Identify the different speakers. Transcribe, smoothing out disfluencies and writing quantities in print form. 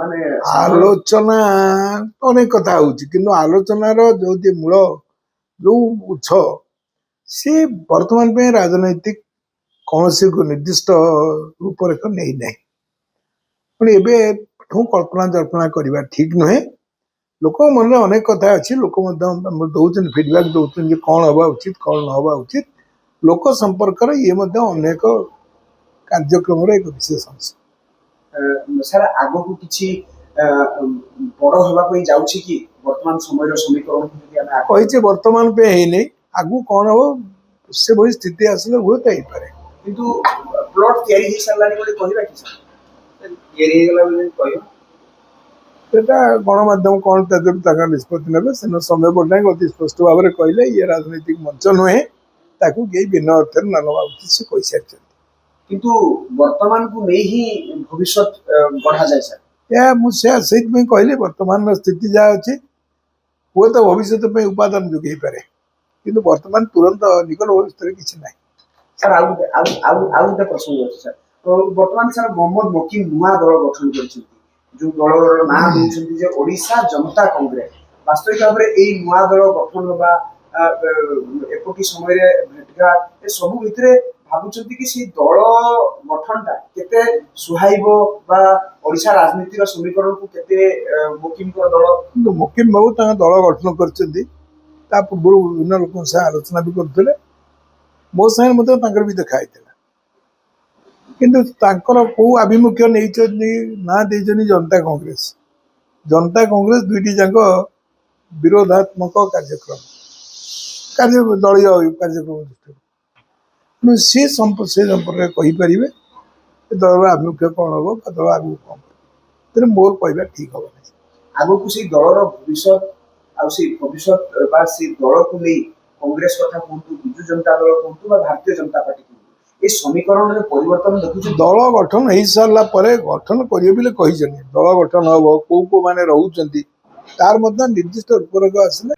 Speaker 1: ମାନେ
Speaker 2: ଆଲୋଚନା ଅନେକ କଥା ହଉଛି କିନ୍ତୁ ଆଲୋଚନାର ଯୋଉ ମୂଳ ଯୋଉ ଉତ୍ସ ସେ ବର୍ତ୍ତମାନ ପାଇଁ ରାଜନୈତିକ କୌଣସି ନିର୍ଦ୍ଦିଷ୍ଟ ରୂପରେଖ ନେଇନାହିଁ। ପୁଣି ଏବେ କଳ୍ପନା ଜଳ୍ପନା କରିବା ଠିକ ନୁହେଁ। ଲୋକ ମନରେ ଅନେକ କଥା ଅଛି। ଲୋକ ମଧ୍ୟ ଦଉଛନ୍ତି ଫିଡବ୍ୟାକ୍ ଦଉଛନ୍ତି ଯେ କଣ ହବା ଉଚିତ କଣ ନ ହବା ଉଚିତ। ଲୋକ ସମ୍ପର୍କରେ ଇଏ ମଧ୍ୟ ଅନେକ କାର୍ଯ୍ୟକ୍ରମର ଏକ ବିଶେଷ ଅଂଶ।
Speaker 1: ସାର୍ ଆଗକୁ କିଛି ବଡ ହେବା ପାଇଁ ଯାଉଛି କି ବର୍ତ୍ତମାନ ସମୟର ସମୀକରଣ
Speaker 2: କହିଛି ବର୍ତ୍ତମାନ ପାଇଁ ହେଇନି, ଆଗକୁ କଣ ହବ ସେଭଳି ସ୍ଥିତି ଆସିଲେ ହୁଏତ ହେଇପାରେ।
Speaker 1: କିନ୍ତୁ ପ୍ଲଟ ତିଆରି ହେଇସାରିଲାଣି ବୋଲି କହିବା କି ସାର୍? ତିଆରି ହେଇଗଲା ବୋଲି କହିବା
Speaker 2: ସେଟା ଗଣମାଧ୍ୟମ କଣ ତାଙ୍କର ନିଷ୍ପତ୍ତି ନେବେ। ସେନ ସମୟ ପଟ୍ଟନାୟକ ଅତି ସ୍ପଷ୍ଟ ଭାବରେ କହିଲେ ଇଏ ରାଜନୈତିକ ମଞ୍ଚ ନୁହେଁ, ତାକୁ କେହି ଭିନ୍ନ ଅର୍ଥରେ ନ ନେବା ଉଚିତ ସେ କହିସାରିଛନ୍ତି।
Speaker 1: କିନ୍ତୁ ବର୍ତ୍ତମାନକୁ ନେଇ ହିଁ ଭବିଷ୍ୟତ ଗଢ଼ାଯାଏ ସାର୍।
Speaker 2: ଏହା ମୁଁ ସେଇଥିପାଇଁ କହିଲି ବର୍ତ୍ତମାନର ସ୍ଥିତି ଯାହା ଅଛି ହୁଏତ ଭବିଷ୍ୟତ ପାଇଁ ଉପାଦାନ ଯୋଗାଇପାରେ, କିନ୍ତୁ ବର୍ତ୍ତମାନ ତୁରନ୍ତ ନିକଟ ଭବିଷ୍ୟତରେ କିଛି ନାହିଁ।
Speaker 1: ସାର୍ ଆଉ ଗୋଟେ ପ୍ରସଙ୍ଗ ଅଛି ସାର୍। ବର୍ତ୍ତମାନ ସାର୍ ମୋହାମ୍ମଦ ମକିମ ନୂଆ ଦଳ ଗଠନ କରିଛନ୍ତି, ଯୋଉ ଦଳର ନାଁ ଦେଉଛନ୍ତି ଯେ ଓଡ଼ିଶା ଜନତା କଂଗ୍ରେସ। ବାସ୍ତବିକ ଭାବରେ ଏଇ ନୂଆ ଦଳ ଗଠନ ହେବା ଏପରି ସମୟରେ ଭେଟଘାଟ ଏସବୁ ଭିତରେ ଭାବୁଛନ୍ତି କି ସେଇ ଦଳ ଗଠନଟା କେତେ ସୁହାଇବ ବା ଓଡ଼ିଶା ରାଜନୀତିର ସମୀକରଣକୁ କେତେ ମକିମଙ୍କ ଦଳ
Speaker 2: ମକିମ ବାବୁ ତାଙ୍କ ଦଳ ଗଠନ କରିଛନ୍ତି। ତା ପୂର୍ବରୁ ବିଭିନ୍ନ ଲୋକଙ୍କ ସାଙ୍ଗେ ଆଲୋଚନା ବି କରୁଥିଲେ। ମୋ ସାଙ୍ଗରେ ମଧ୍ୟ ତାଙ୍କର ବି ଦେଖା ହେଇଥିଲା। କିନ୍ତୁ ତାଙ୍କର କୋଉ ଆଭିମୁଖ୍ୟ ନେଇଛନ୍ତି ନା ଦେଇଛନ୍ତି ଜନତା କଂଗ୍ରେସ। ଜନତା କଂଗ୍ରେସ ଦୁଇଟି ଯାକ ବିରୋଧାତ୍ମକ କାର୍ଯ୍ୟକ୍ରମ ଦଳୀୟ କାର୍ଯ୍ୟକ୍ରମ ଦୃଷ୍ଟିରୁ ତେଣୁ ସେ ସମ୍ପର୍କରେ କହିପାରିବେ ଦଳର ଆଭିମୁଖ୍ୟ କଣ ହବ ବା ଦଳ ଆଗକୁ କଣ କରିବ। ତେଣୁ ମୋର କହିବା ଠିକ ହବ ନାହିଁ।
Speaker 1: ଆଗକୁ ସେଇ ଦଳର ଭବିଷ୍ୟତ ଆଉ ସେଇ ଭବିଷ୍ୟତ ବା ସେଇ ଦଳକୁ ନେଇ କଂଗ୍ରେସ କଥା କୁହନ୍ତୁ, ବିଜୁ ଜନତା ଦଳ କୁହନ୍ତୁ ବା ଭାରତୀୟ ଜନତା ପାର୍ଟି କୁହନ୍ତୁ, ଏ ସମୀକରଣରେ ପରିବର୍ତ୍ତନ ଦେଖୁଛନ୍ତି।
Speaker 2: ଦଳ ଗଠନ ହେଇସାରିଲା ପରେ ଗଠନ କରିବେ ବୋଲି କହିଛନ୍ତି। ଦଳ ଗଠନ ହବ କୋଉ କୋଉ ମାନେ ରହୁଛନ୍ତି ତାର ମଧ୍ୟ ନିର୍ଦ୍ଦିଷ୍ଟ ରୂପରେଖ ଆସିଲେ